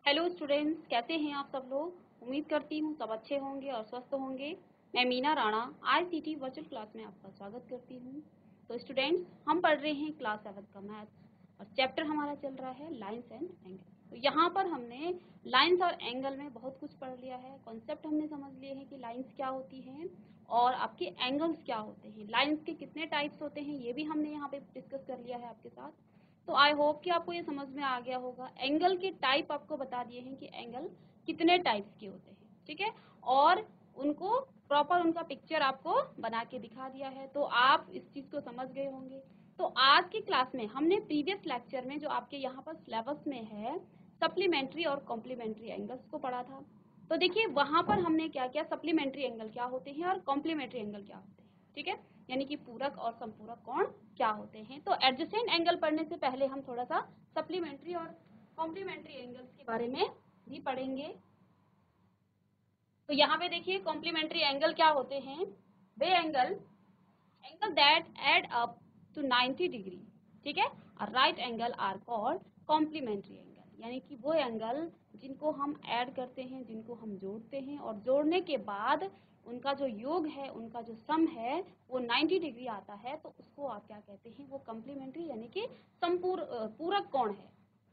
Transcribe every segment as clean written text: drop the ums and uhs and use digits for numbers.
Hello students, कैसे हैं आप सब लोग। उम्मीद करती हूँ सब अच्छे होंगे और स्वस्थ होंगे। मैं Meena Rana ICT virtual class में आपका स्वागत करती हूँ। तो स्टूडेंट्स, हम पढ़ रहे हैं क्लास 7 का मैथ्स और चैप्टर हमारा चल रहा है लाइंस एंड एंगल। तो यहाँ पर हमने लाइंस और एंगल में बहुत कुछ पढ़ लिया है। कॉन्सेप्ट हमने समझ लिए हैं कि लाइंस क्या होती हैं और आपके एंगल्स क्या होते हैं। लाइंस के कितने टाइप्स होते हैं ये भी हमने यहाँ पे डिस्कस कर लिया है आपके साथ। तो आई होप कि आपको ये समझ में आ गया होगा। एंगल के टाइप आपको बता दिए हैं कि एंगल कितने टाइप्स के होते हैं, ठीक है। और उनको प्रॉपर उनका पिक्चर आपको बना के दिखा दिया है, तो आप इस चीज को समझ गए होंगे। तो आज की क्लास में हमने प्रीवियस लेक्चर में जो आपके यहाँ पर सिलेबस में है सप्लीमेंट्री और कॉम्प्लीमेंट्री एंगल्स को पढ़ा था। तो देखिए वहां पर हमने क्या किया, सप्लीमेंट्री एंगल क्या होते हैं और कॉम्प्लीमेंट्री एंगल क्या होते हैं, ठीक है। यानी कि पूरक और संपूरक कोण क्या होते हैं। तो एडजेसेंट एंगल पढ़ने से पहले हम थोड़ा सा सप्लीमेंट्री और कॉम्प्लीमेंट्री एंगल्स के बारे में भी पढ़ेंगे। तो यहाँ पे देखिए कॉम्प्लीमेंट्री एंगल क्या होते हैं। वे angle that add up to 90 degree, ठीक है। और right angle are called complementary angle, यानी कि वो एंगल जिनको हम ऐड करते हैं, जिनको हम जोड़ते हैं और जोड़ने के बाद उनका जो योग है, उनका जो सम है वो 90 डिग्री आता है, तो उसको आप क्या कहते हैं, वो कॉम्प्लीमेंट्री यानी कि पूरक कोण है,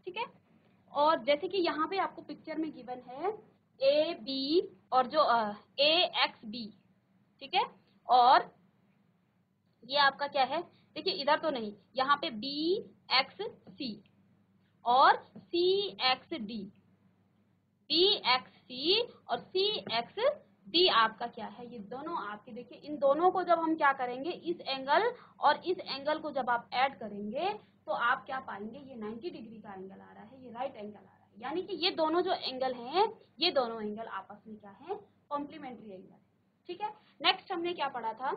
ठीक है। और जैसे कि यहाँ पे आपको पिक्चर में गिवन है ए बी और जो ए एक्स बी, ठीक है। और ये आपका क्या है, देखिए इधर तो नहीं, यहाँ पे बी एक्स सी और सी एक्स डी, बी एक्स सी और सी एक्स डी आपका क्या है, ये दोनों आपके देखिए, इन दोनों को जब हम क्या करेंगे, इस एंगल और इस एंगल को जब आप ऐड करेंगे तो आप क्या पाएंगे, ये 90 डिग्री का एंगल आ रहा है, ये राइट एंगल आ रहा है। यानी कि ये दोनों जो एंगल हैं, ये दोनों एंगल आपस में क्या है, कॉम्प्लीमेंट्री एंगल, ठीक है। नेक्स्ट हमने क्या पढ़ा था,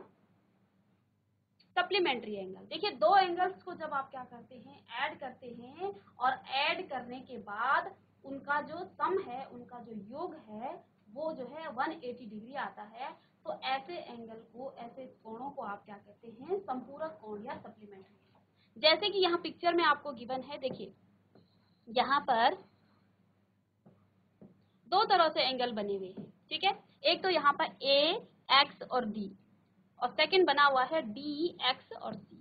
सप्लीमेंट्री एंगल। देखिए दो एंगल्स को जब आप क्या करते हैं, ऐड करते हैं और ऐड करने के बाद उनका जो सम है, उनका जो योग है वो जो है 180 डिग्री आता है। तो ऐसे एंगल को, ऐसे कोणों को आप क्या कहते हैं, संपूरक कोण या सप्लीमेंट्री। जैसे कि यहाँ पिक्चर में आपको गिवन है, देखिए यहाँ पर दो तरह से एंगल बने हुए हैं, ठीक है। एक तो यहाँ पर ए एक्स और डी, और सेकंड बना हुआ है डी एक्स और सी।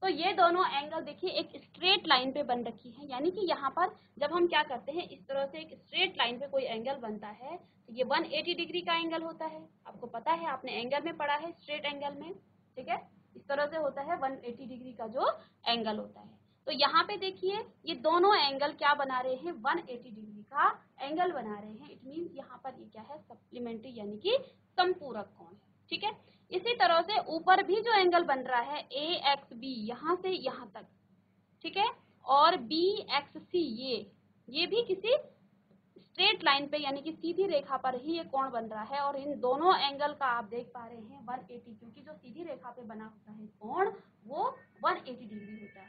तो ये दोनों एंगल देखिए एक स्ट्रेट लाइन पे बन रखी है, यानी कि यहाँ पर जब हम क्या करते हैं, इस तरह से एक स्ट्रेट लाइन पे कोई एंगल बनता है तो ये 180 डिग्री का एंगल होता है। आपको पता है, आपने एंगल में पढ़ा है स्ट्रेट एंगल में, ठीक है। इस तरह से होता है 180 डिग्री का जो एंगल होता है। तो यहाँ पे देखिए ये दोनों एंगल क्या बना रहे हैं, 180 डिग्री का एंगल बना रहे हैं। इट मीन्स यहाँ पर ये क्या है, सप्लीमेंट्री यानी कि संपूरक कोण है, ठीक है। इसी तरह से ऊपर भी जो एंगल बन रहा है ए एक्स बी, यहाँ से यहाँ तक, ठीक है, और बी एक्स सी, ये भी किसी स्ट्रेट लाइन पे यानी कि सीधी रेखा पर ही ये कोण बन रहा है। और इन दोनों एंगल का आप देख पा रहे हैं 180, क्योंकि जो सीधी रेखा पे बना होता है कोण वो 180 डिग्री होता है,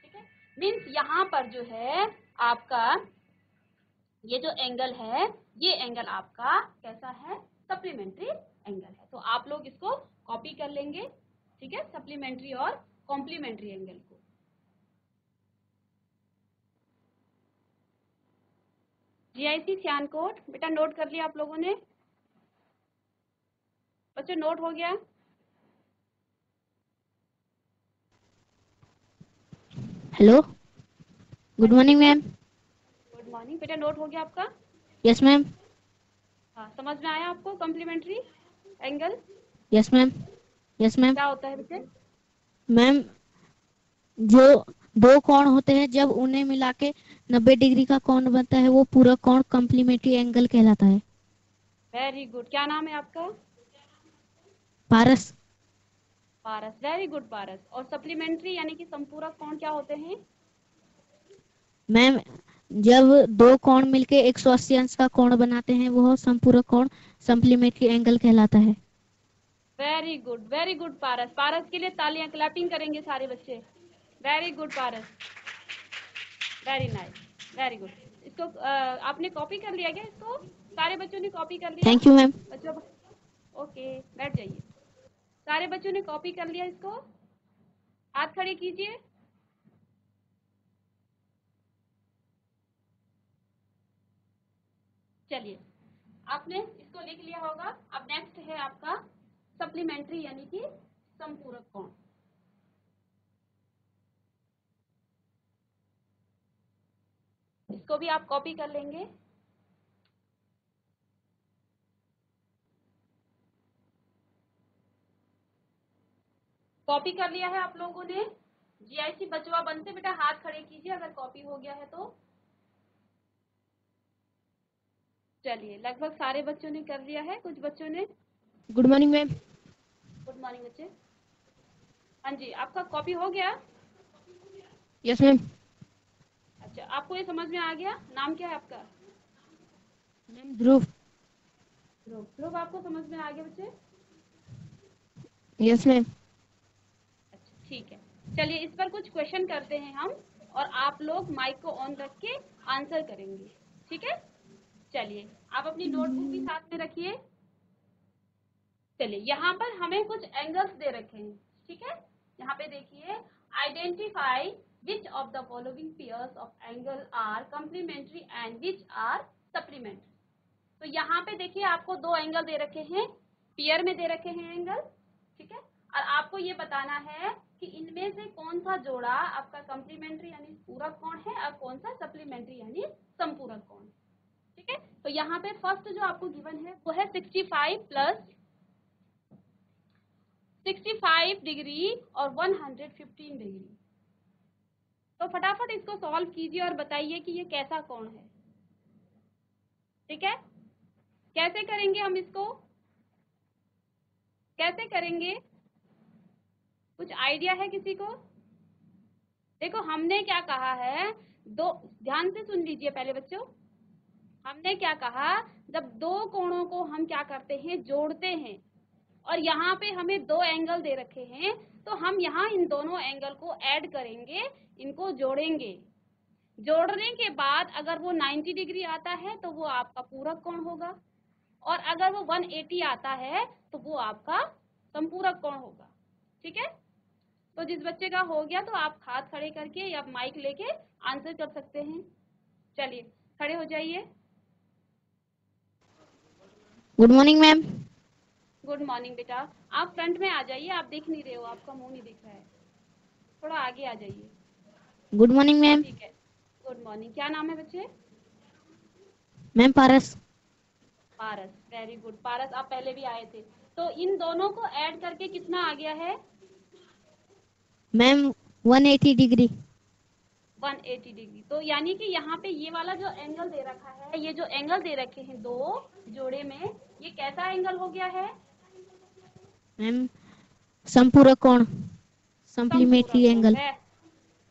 ठीक है। मीन्स यहाँ पर जो है आपका ये जो एंगल है, ये एंगल आपका कैसा है, सप्लीमेंट्री एंगल है। तो आप लोग इसको कॉपी कर लेंगे, ठीक है, सप्लीमेंट्री और कॉम्प्लीमेंट्री एंगल को। जीआईसी सियानकोट, बेटा नोट कर लिया आप लोगों ने, बच्चों नोट हो गया। हेलो, हाँ गुड जी मॉर्निंग बेटा, मैम। गुड मॉर्निंग बेटा, नोट हो गया आपका। Yes ma'am. हाँ, समझ में आया आपको complementary angle yes ma'am. Yes ma'am. क्या होता है बेटे। मैम, जो दो कोण होते हैं जब उन्हें मिला के 90 डिग्री का कोण बनता है वो पूरा कोण कॉम्प्लीमेंट्री एंगल कहलाता है। वेरी गुड, क्या नाम है आपका। पारस। पारस, वेरी गुड पारस। और सप्लीमेंट्री यानी कि संपूरक कोण क्या होते हैं। मैम, जब दो कोण मिलके 180 अंश का कोण बनाते हैं वो संपूरक कोण सप्लीमेंट्री एंगल कहलाता है। वेरी गुड पारस। पारस के लिए तालियां, क्लैपिंग करेंगे सारे बच्चे। वेरी गुड पारस, वेरी नाइस, वेरी गुड। इसको आपने कॉपी कर लिया क्या, इसको सारे बच्चों ने कॉपी कर लिया। Thank you ma'am. बच्चों ओके, बैठ जाइए। सारे बच्चों ने कॉपी कर लिया इसको, हाथ खड़े कीजिए। चलिए, आपने इसको लिख लिया होगा। अब नेक्स्ट है आपका सप्लीमेंट्री यानी कि संपूरक कोण। इसको भी आप कॉपी कर लेंगे। कॉपी कर लिया है आप लोगों ने? जीआईसी बचवा बनते बेटा हाथ खड़े कीजिए अगर कॉपी हो गया है तो। चलिए, लगभग सारे बच्चों ने कर लिया है, कुछ बच्चों ने। Good morning ma'am. Good morning बच्चे। हाँ जी, आपका कॉपी हो गया? Yes ma'am. अच्छा, आपको ये समझ में आ गया? नाम क्या है आपका? मैम ध्रुव। ध्रुव। ध्रुव, आपको समझ में आ गया बच्चे? Yes ma'am. अच्छा, ठीक है। चलिए, इस पर कुछ क्वेश्चन करते हैं हम, और आप लोग माइक को ऑन रख के आंसर करेंगे, ठीक है? चलिए, आप अपनी नोटबुक भी साथ में रखिए। चलिए, यहाँ पर हमें कुछ एंगल्स दे रखे हैं, ठीक है? यहाँ पे देखिए, identify which of the following pairs of angle are complementary and which are supplementary. तो यहाँ पे देखिए, आपको दो एंगल दे रखे हैं, पेयर में दे रखे हैं एंगल, ठीक है? और आपको ये बताना है कि इनमें से कौन सा जोड़ा आपका कॉम्प्लीमेंट्री यानी पूरक कोण है और कौन सा सप्लीमेंट्री यानी संपूरक कोण, ठीक है? तो यहाँ पे फर्स्ट जो आपको गिवन है वो है 65 प्लस 65 डिग्री और 115 डिग्री। तो फटाफट इसको सॉल्व कीजिए और बताइए कि ये कैसा कोण है, ठीक है? कैसे करेंगे हम इसको? कैसे करेंगे? कुछ आइडिया है किसी को? देखो, हमने क्या कहा है, दो, ध्यान से सुन लीजिए पहले बच्चों। हमने क्या कहा, जब दो कोणों को हम क्या करते हैं, जोड़ते हैं, और यहाँ पे हमें दो एंगल दे रखे हैं, तो हम यहाँ इन दोनों एंगल को ऐड करेंगे, इनको जोड़ेंगे। जोड़ने के बाद अगर वो 90 डिग्री आता है तो वो आपका पूरक कोण होगा, और अगर वो 180 आता है तो वो आपका संपूरक कोण होगा, ठीक है? तो जिस बच्चे का हो गया तो आप हाथ खड़े करके या माइक लेके आंसर कर सकते हैं। चलिए, खड़े हो जाइए। Good morning ma'am. Good morning बेटा। आप फ्रंट में आ जाइए, आप दिख नहीं रहे हो, आपका मुंह नहीं दिख रहा है, थोड़ा आगे आ जाइए। Good morning ma'am. ठीक है, गुड मॉर्निंग। क्या नाम है बच्चे? मैम पारस। पारस, वेरी गुड। पारस, आप पहले भी आए थे। तो इन दोनों को ऐड करके कितना आ गया है? Ma'am 180 degree. 180 डिग्री। तो यानी कि यहाँ पे ये वाला जो एंगल दे रखा है, ये जो एंगल दे रखे हैं दो जोड़े में, ये कैसा एंगल हो गया है? मैम संपूरक कोण, संपूरक सप्लीमेंट्री कोण। एंगल।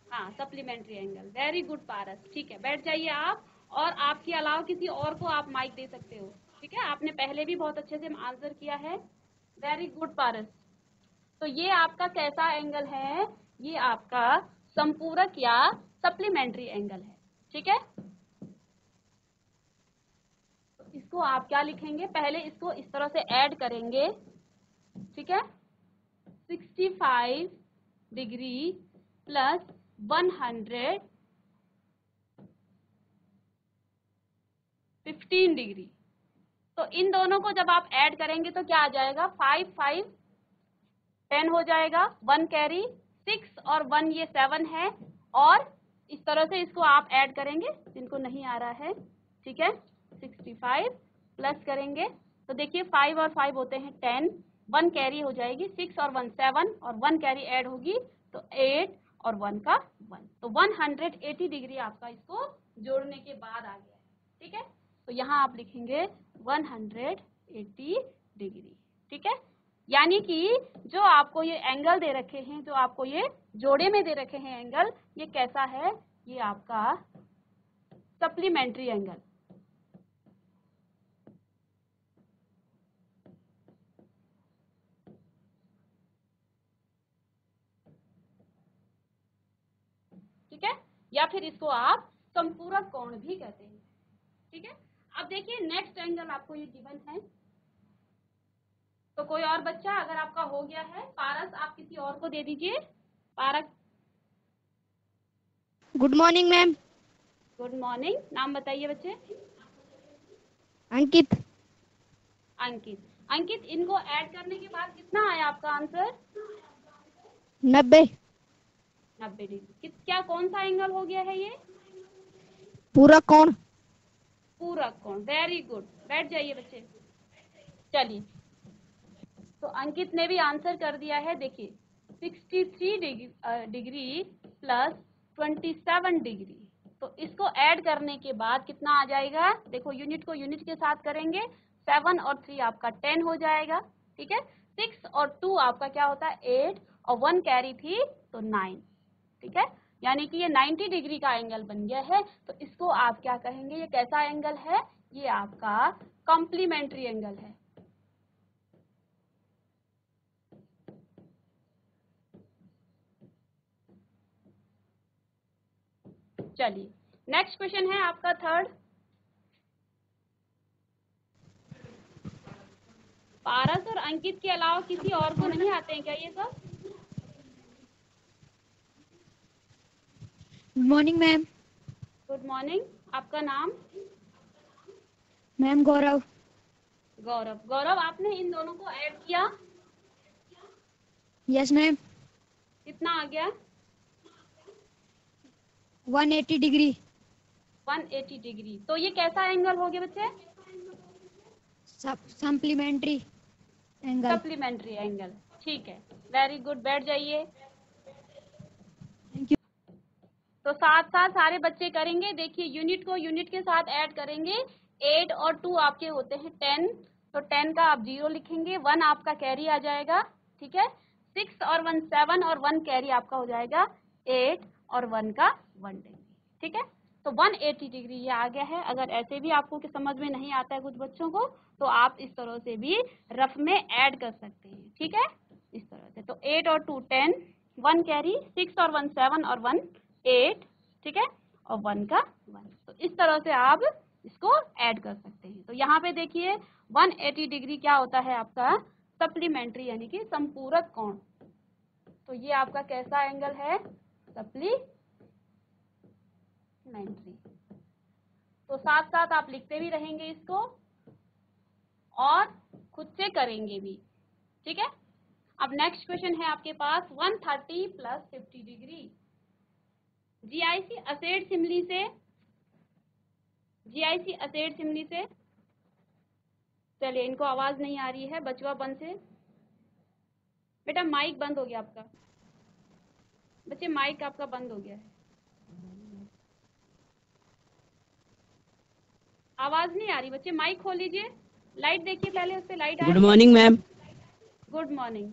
हाँ, सप्लीमेंट्री एंगल। वेरी गुड पारस। ठीक है, बैठ जाइए आप, और आपके अलावा किसी और को आप माइक दे सकते हो, ठीक है? आपने पहले भी बहुत अच्छे से आंसर किया है। वेरी गुड पारस। तो ये आपका कैसा एंगल है? ये आपका संपूरक या सप्लीमेंट्री एंगल है, ठीक है? तो इसको आप क्या लिखेंगे, पहले इसको इस तरह से ऐड करेंगे, ठीक है? 65 डिग्री प्लस 115 डिग्री। तो इन दोनों को जब आप ऐड करेंगे तो क्या आ जाएगा, 5 5 10 हो जाएगा, 1 कैरी 6 और 1 ये 7 है, और इस तरह से इसको आप ऐड करेंगे, जिनको नहीं आ रहा है, ठीक है? 65 प्लस करेंगे तो देखिए 5 और 5 होते हैं 10, 1 कैरी हो जाएगी, 6 और 1 7, और 1 कैरी ऐड होगी तो 8 और 1 का 1, तो 180 डिग्री आपका इसको जोड़ने के बाद आ गया है, ठीक है? तो यहाँ आप लिखेंगे 180 डिग्री, ठीक है? यानी कि जो आपको ये एंगल दे रखे हैं, जो आपको ये जोड़े में दे रखे हैं एंगल, ये कैसा है? ये आपका सप्लीमेंट्री एंगल। ठीक है? या फिर इसको आप संपूरक कोण भी कहते हैं, ठीक है? अब देखिए, नेक्स्ट एंगल आपको ये गिवन है। तो कोई और बच्चा, अगर आपका हो गया है, पारस आप किसी और को दे दीजिए। Paras. Good morning ma'am. Good morning. नाम बताइए बच्चे। अंकित। अंकित। अंकित, इनको ऐड करने के बाद कितना आया आपका आंसर? 90। 90 डिग्री। क्या कौन सा एंगल हो गया है ये? पूरा कोण। पूरक कोण। Very good. बैठ जाइए बच्चे। चलिए, तो अंकित ने भी आंसर कर दिया है। देखिए 63 डिग्री प्लस 27 डिग्री, तो इसको ऐड करने के बाद कितना आ जाएगा? देखो यूनिट को यूनिट के साथ करेंगे, 7 और 3 आपका 10 हो जाएगा। ठीक है, 6 और 2 आपका क्या होता है? 8, और 1 कैरी थी तो 9। ठीक है, यानी कि ये 90 डिग्री का एंगल बन गया है। तो इसको आप क्या कहेंगे? ये कैसा एंगल है? ये आपका कॉम्प्लीमेंट्री एंगल है। चलिए, नेक्स्ट क्वेश्चन है आपका थर्ड। पारस और अंकित के अलावा किसी और को नहीं आते हैं क्या ये सब? Good morning ma'am. Good morning. आपका नाम? मैम गौरव। गौरव। गौरव, आपने इन दोनों को ऐड किया? Yes ma'am. कितना आ गया? 180 डिग्री। 180 डिग्री। तो ये कैसा एंगल हो गया बच्चे? Supplementary angle. Supplementary angle. ठीक है, वेरी गुड। बैठ जाइए। Thank you. तो साथ साथ सारे बच्चे करेंगे। देखिए यूनिट को यूनिट के साथ ऐड करेंगे। 8 और 2 आपके होते हैं 10, तो 10 का आप 0 लिखेंगे, 1 आपका कैरी आ जाएगा। ठीक है, 6 और 1 7, और 1 कैरी आपका हो जाएगा 8, और 1 का 1 डिग्री। ठीक है, तो 180 डिग्री ये आ गया है। अगर ऐसे भी आपको कि समझ में नहीं आता है कुछ बच्चों को, तो आप इस तरह से भी रफ में ऐड कर सकते हैं। ठीक है, इस तरह से। तो 8 और 2 10, 1 कैरी, 6 और 1 7, और 1 8। ठीक है, और 1 का 1। तो इस तरह से आप इसको ऐड कर सकते हैं। तो यहाँ पे देखिए 180 डिग्री क्या होता है आपका? सप्लीमेंट्री, यानी कि संपूरक कोण। तो ये आपका कैसा एंगल है? सप्लीमेंट्री। तो साथ साथ आप लिखते भी रहेंगे इसको और खुद से करेंगे भी। ठीक है, अब नेक्स्ट क्वेश्चन है आपके पास 130 plus 50 degree. GIC assessed Simli से, जीआईसी असेड सिमली से, चलिए इनको आवाज नहीं आ रही है, बचवा बंद से। बेटा माइक बंद हो गया आपका, बच्चे माइक आपका बंद हो गया है, आवाज नहीं आ रही। बच्चे माइक खोल लीजिए, लाइट देखिए पहले, उससे लाइट आ गुड रही है? Morning ma'am. Good morning.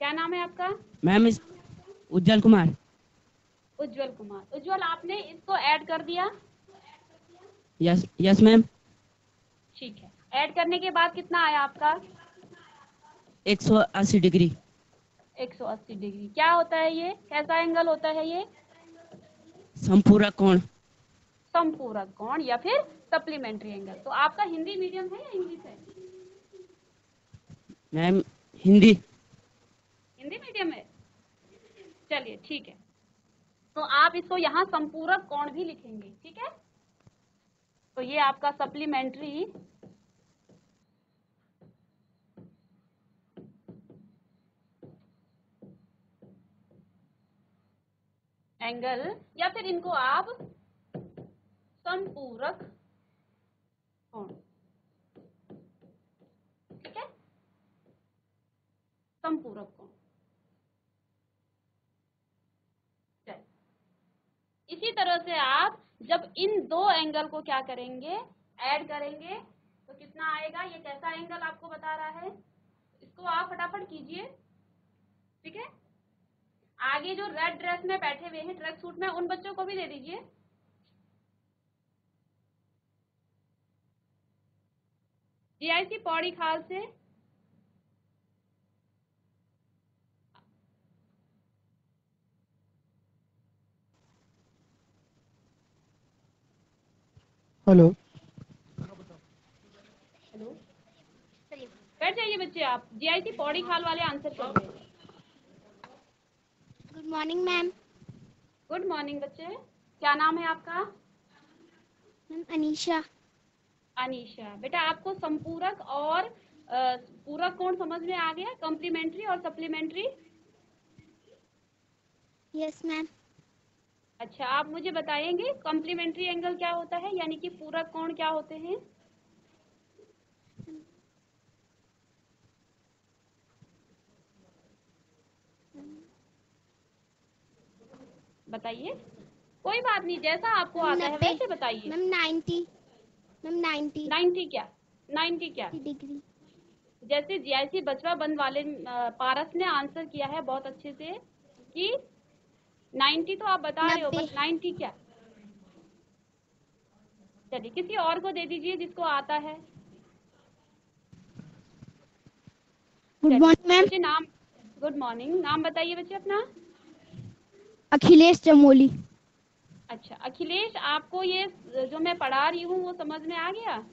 क्या नाम है आपका? मैम उज्जवल कुमार। उज्जवल कुमार। उज्जवल, आपने इसको ऐड कर दिया? Yes yes ma'am. ठीक है, ऐड करने के बाद कितना आया आपका? 180 डिग्री। 180 डिग्री। क्या होता है ये? कैसा एंगल होता है ये? संपूरक कोण। संपूरक कोण या फिर सप्लीमेंट्री एंगल। तो आपका हिंदी मीडियम है या इंग्लिश है? मैम हिंदी। हिंदी मीडियम है। चलिए ठीक है, तो आप इसको यहाँ संपूरक कोण भी लिखेंगे। ठीक है, तो ये आपका सप्लीमेंट्री एंगल, या फिर इनको आप संपूरक कोण। ठीक है, संपूरक कोण। इसी तरह से आप जब इन दो एंगल को क्या करेंगे? ऐड करेंगे, तो कितना आएगा? ये कैसा एंगल आपको बता रहा है? इसको आप फटाफट कीजिए। ठीक है, आगे जो रेड ड्रेस में बैठे हुए हैं, ट्रैक सूट में, उन बच्चों को भी दे दीजिए। जीआईसी पौड़ी खाल से हेलो। हेलो, बैठ जाइए बच्चे। आप जीआईसी पौड़ी खाल वाले आंसर कर रहे हैं। Good morning ma'am. Good morning बच्चे। क्या नाम है आपका? मैम अनीशा। अनीशा। बेटा आपको संपूरक और पूरक कोण समझ में आ गया, कॉम्प्लीमेंट्री और सप्लीमेंट्री? Yes ma'am. अच्छा, आप मुझे बताएंगे कॉम्प्लीमेंट्री एंगल क्या होता है, यानी कि पूरक कोण क्या होते हैं? बताइए। कोई बात नहीं, जैसा आपको आता है 90 वैसे बताइए। मैम 90 मैम 90 90 क्या? 90 क्या? डिग्री। जैसे जैसी बचवा बंद वाले पारस ने आंसर किया है बहुत अच्छे से कि 90 तो आप बता रहे हो, 90। बट 90 क्या? चलिए किसी और को दे दीजिए जिसको आता है। गुड चलिए मॉर्निंग मैम। बच्चे नाम, गुड मॉर्निंग, नाम बताइए बच्चे अपना। अखिलेश चमोली। अच्छा अखिलेश, आपको ये जो मैं पढ़ा रही हूँ वो समझ में आ गया?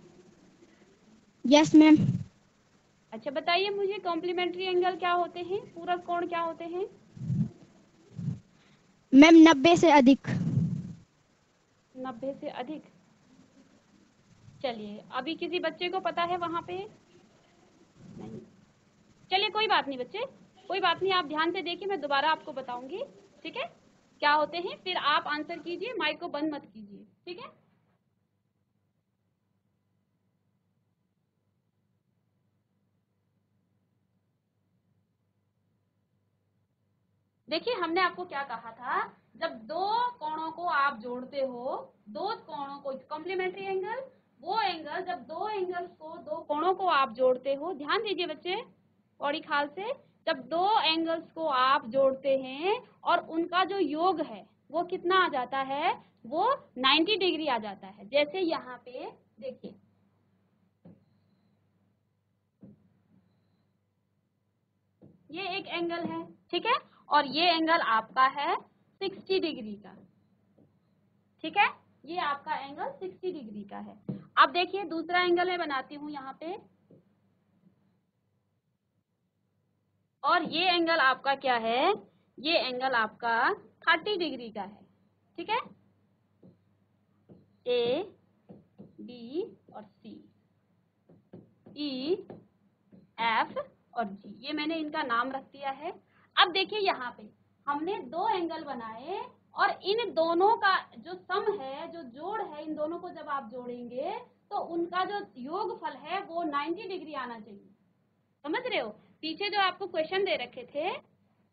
Yes ma'am. अच्छा बताइए मुझे, कॉम्प्लीमेंट्री एंगल क्या होते हैं, पूरक कोण क्या होते हैं? मैम 90 से अधिक। 90 से अधिक। चलिए अभी किसी बच्चे को पता है वहां पे? नहीं। चलिए कोई बात नहीं बच्चे, कोई बात नहीं, आप ध्यान से देखिए, मैं दोबारा आपको बताऊंगी, ठीक है क्या होते हैं, फिर आप आंसर कीजिए, माइक को बंद मत कीजिए, ठीक है? देखिए हमने आपको क्या कहा था, जब दो कोणों को आप जोड़ते हो, दो कोणों को, कॉम्प्लीमेंट्री एंगल वो एंगल, जब दो एंगल्स को, दो कोणों को आप जोड़ते हो, ध्यान दीजिए बच्चे बड़ी ख्याल से, जब दो एंगल्स को आप जोड़ते हैं और उनका जो योग है वो कितना आ जाता है, वो 90 डिग्री आ जाता है। जैसे यहाँ पे देखिए, ये एक एंगल है, ठीक है, और ये एंगल आपका है 60 डिग्री का, ठीक है, ये आपका एंगल 60 डिग्री का है। अब देखिए दूसरा एंगल मैं बनाती हूँ यहाँ पे, और ये एंगल आपका क्या है, ये एंगल आपका 30 डिग्री का है, ठीक है, ए बी और सी, ई एफ और जी, ये मैंने इनका नाम रख दिया है। अब देखिए यहाँ पे हमने दो एंगल बनाए, और इन दोनों का जो सम है, जो जोड़ है, इन दोनों को जब आप जोड़ेंगे तो उनका जो योगफल है वो 90 डिग्री आना चाहिए। समझ रहे हो? पीछे जो आपको क्वेश्चन दे रखे थे,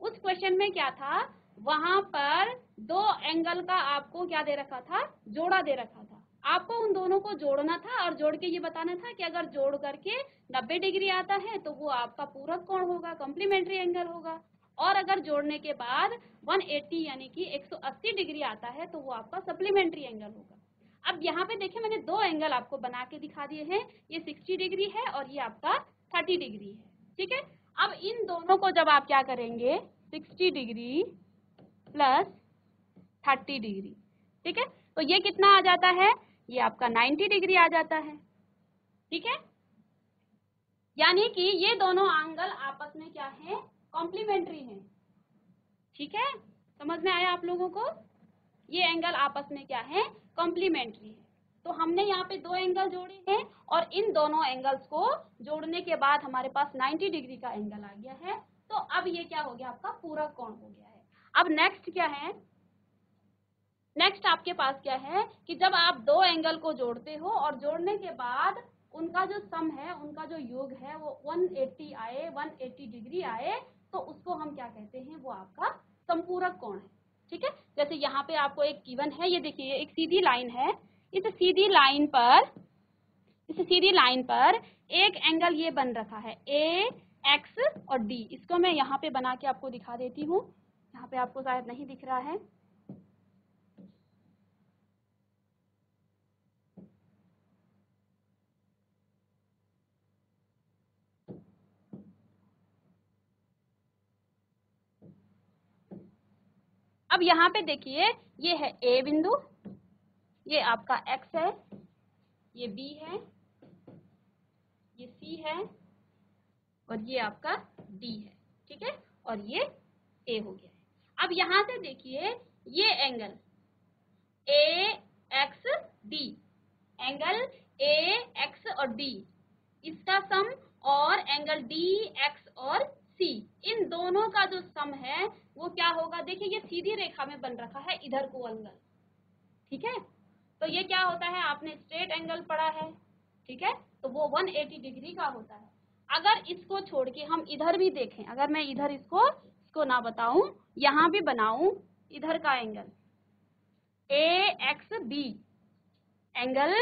उस क्वेश्चन में क्या था, वहां पर दो एंगल का आपको क्या दे रखा था, जोड़ा दे रखा था, आपको उन दोनों को जोड़ना था और जोड़ के ये बताना था कि अगर जोड़ करके 90 डिग्री आता है तो वो आपका पूरक कोण होगा, कॉम्प्लीमेंट्री एंगल होगा, और अगर जोड़ने के बाद 180 यानी कि 180 डिग्री आता है तो वो आपका सप्लीमेंट्री एंगल होगा। अब यहाँ पे देखिए मैंने दो एंगल आपको बना के दिखा दिए हैं, ये 60 डिग्री है और ये आपका 30 डिग्री है, ठीक है। अब इन दोनों को जब आप क्या करेंगे, 60 डिग्री प्लस 30 डिग्री, ठीक है, तो ये कितना आ जाता है, ये आपका 90 डिग्री आ जाता है, ठीक है, यानी कि ये दोनों एंगल आपस में क्या है, कॉम्प्लीमेंट्री है, ठीक है, समझ में आया आप लोगों को? ये एंगल आपस में क्या है, कॉम्प्लीमेंट्री है। तो हमने यहाँ पे दो एंगल जोड़े हैं, और इन दोनों एंगल्स को जोड़ने के बाद हमारे पास 90 डिग्री का एंगल आ गया है। तो अब ये क्या हो गया, आपका पूरक कोण हो गया है। अब नेक्स्ट क्या है, नेक्स्ट आपके पास क्या है कि जब आप दो एंगल को जोड़ते हो और जोड़ने के बाद उनका जो सम है, उनका जो योग है वो 180 आए, 180 डिग्री आए, तो उसको हम क्या कहते हैं, वो आपका संपूरक कोण है, ठीक है। जैसे यहाँ पे आपको एक गिवन है, ये देखिए एक सीधी लाइन है, इस सीधी लाइन पर एक एंगल ये बन रखा है ए एक्स और डी, इसको मैं यहाँ पे बना के आपको दिखा देती हूँ, यहाँ पे आपको शायद नहीं दिख रहा है, अब यहाँ पे देखिए ये है ए बिंदु, ये आपका एक्स है, ये बी है, ये सी है, और ये आपका डी है, ठीक है, और ये ए हो गया है। अब यहाँ से देखिए ये angle A x D, angle A x और डी, इसका सम, और एंगल डी एक्स और सी, इन दोनों का जो सम है वो क्या होगा? देखिए ये सीधी रेखा में बन रखा है इधर को एंगल, ठीक है। तो ये क्या होता है, आपने स्ट्रेट एंगल पढ़ा है, ठीक है, तो वो 180 डिग्री का होता है। अगर इसको छोड़ के हम इधर भी देखें, अगर मैं इधर इसको ना बताऊं, यहां भी बनाऊं इधर का angle A X B, angle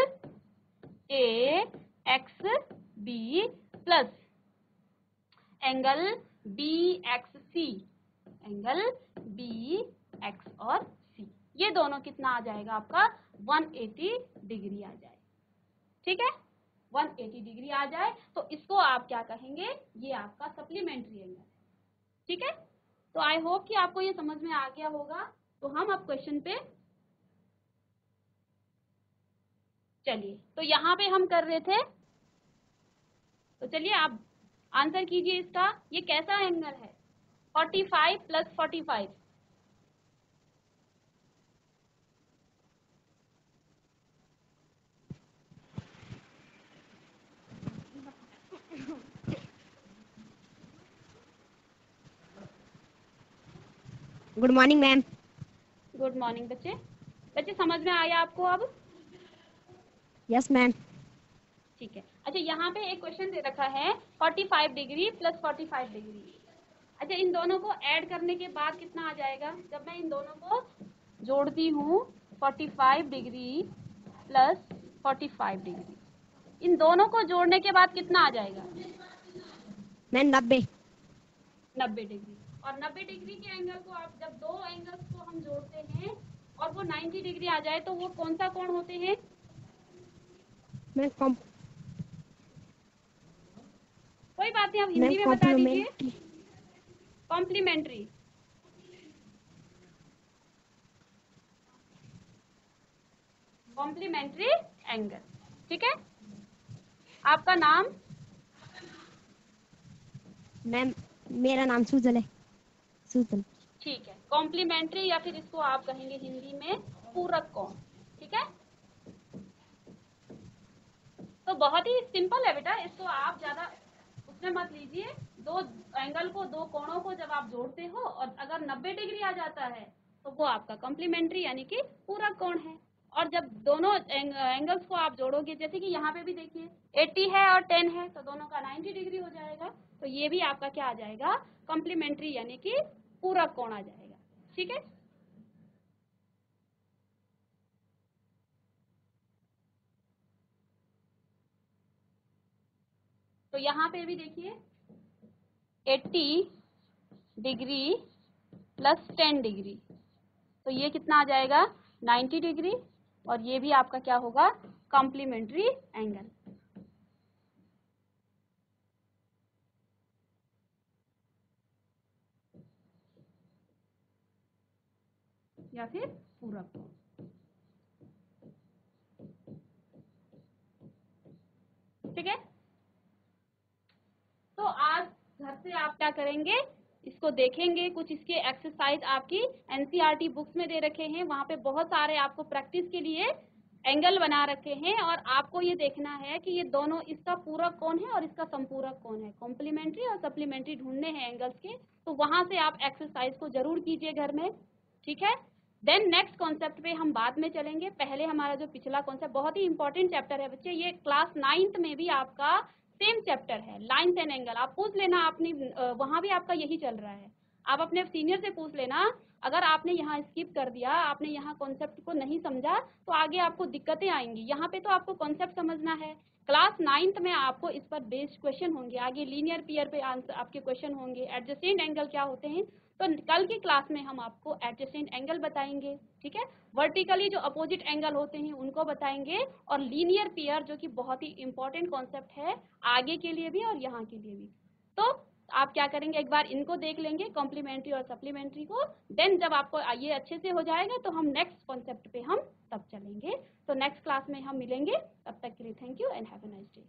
A X B plus angle B X C, angle B X और सी, ये दोनों कितना आ जाएगा आपका? 180 डिग्री आ जाए, ठीक है, 180 डिग्री आ जाए तो इसको आप क्या कहेंगे? ये आपका सप्लीमेंट्री एंगल है, ठीक है। तो आई होप कि आपको ये समझ में आ गया होगा। तो हम अब क्वेश्चन पे चलिए, तो यहाँ पे हम कर रहे थे, तो चलिए आप आंसर कीजिए इसका, ये कैसा एंगल है? 45 plus 45, good morning ma'am. Good morning बच्चे। बच्चे समझ में आया आपको अब? Yes ma'am. ठीक है। अच्छा यहाँ पे एक क्वेश्चन दे रखा है 45 डिग्री प्लस 45 डिग्री। अच्छा इन दोनों को ऐड करने के बाद कितना आ जाएगा? जब मैं इन दोनों को जोड़ती हूँ 45 डिग्री प्लस 45 डिग्री, इन दोनों को जोड़ने के बाद कितना आ जाएगा? मैम 90। 90 डिग्री। और 90 डिग्री के एंगल को आप जब दो एंगल्स को हम जोड़ते हैं और वो 90 डिग्री आ जाए तो वो कौन सा कोण होते हैं? मैम कोई बात नहीं, आप हिंदी में बता दीजिए। कॉम्प्लीमेंट्री। कॉम्प्लीमेंट्री एंगल, ठीक है। आपका नाम? मैम मेरा नाम सुजल है। सुजल। ठीक है। कॉम्प्लीमेंट्री या फिर इसको आप कहेंगे हिंदी में पूरक कोण, ठीक है। तो बहुत ही सिंपल है बेटा, इसको आप ज्यादा उसमें मत लीजिए। दो एंगल को, दो कोणों को जब आप जोड़ते हो और अगर 90 डिग्री आ जाता है तो वो आपका कॉम्प्लीमेंट्री यानी कि पूरक कोण है। और जब दोनों एंगल्स को आप जोड़ोगे, जैसे कि यहाँ पे भी देखिए 80 है और 10 है, तो दोनों का 90 डिग्री हो जाएगा, तो ये भी आपका क्या आ जाएगा? कॉम्प्लीमेंट्री यानी कि पूरक कोण आ जाएगा, ठीक है। तो यहाँ पे भी देखिए 80 डिग्री प्लस 10 डिग्री, तो ये कितना आ जाएगा? 90 डिग्री, और ये भी आपका क्या होगा? कॉम्प्लीमेंट्री एंगल या फिर पूरक कोण, ठीक है। तो आज घर से आप क्या करेंगे? इसको देखेंगे, कुछ इसके एक्सरसाइज आपकी एनसीईआरटी बुक्स में दे रखे हैं, वहां पे बहुत सारे आपको प्रैक्टिस के लिए एंगल बना रखे हैं, और आपको ये देखना है कि ये दोनों, इसका पूरक कौन है और इसका संपूरक कौन है। कॉम्प्लीमेंट्री और सप्लीमेंट्री ढूंढने हैं एंगल्स के, तो वहां से आप एक्सरसाइज को जरूर कीजिए घर में, ठीक है। देन नेक्स्ट कॉन्सेप्ट पे हम बाद में चलेंगे। पहले हमारा जो पिछला कॉन्सेप्ट बहुत ही इंपॉर्टेंट चैप्टर है बच्चे, ये क्लास 9th में भी आपका सेम चैप्टर है, लाइन्स एंड एंगल। आप पूछ लेना, आपने वहां भी आपका यही चल रहा है, आप अपने सीनियर से पूछ लेना। अगर आपने यहाँ स्किप कर दिया, आपने यहाँ कॉन्सेप्ट को नहीं समझा, तो आगे आपको दिक्कतें आएंगी। यहाँ पे तो आपको कॉन्सेप्ट समझना है। क्लास 9th में आपको इस पर बेस्ड क्वेश्चन होंगे, आगे लीनियर पेयर पे आंसर आपके क्वेश्चन होंगे, एडजेसेंट एंगल क्या होते हैं, तो कल की क्लास में हम आपको एडजेसेंट एंगल बताएंगे, ठीक है। वर्टिकली जो अपोजिट एंगल होते हैं उनको बताएंगे, और लीनियर पेयर जो कि बहुत ही इंपॉर्टेंट कॉन्सेप्ट है आगे के लिए भी और यहाँ के लिए भी। तो आप क्या करेंगे, एक बार इनको देख लेंगे, कॉम्प्लीमेंट्री और सप्लीमेंट्री को। देन जब आपको ये अच्छे से हो जाएगा तो हम नेक्स्ट कॉन्सेप्ट पे हम तब चलेंगे। तो नेक्स्ट क्लास में हम मिलेंगे, तब तक के लिए thank you and have a nice day.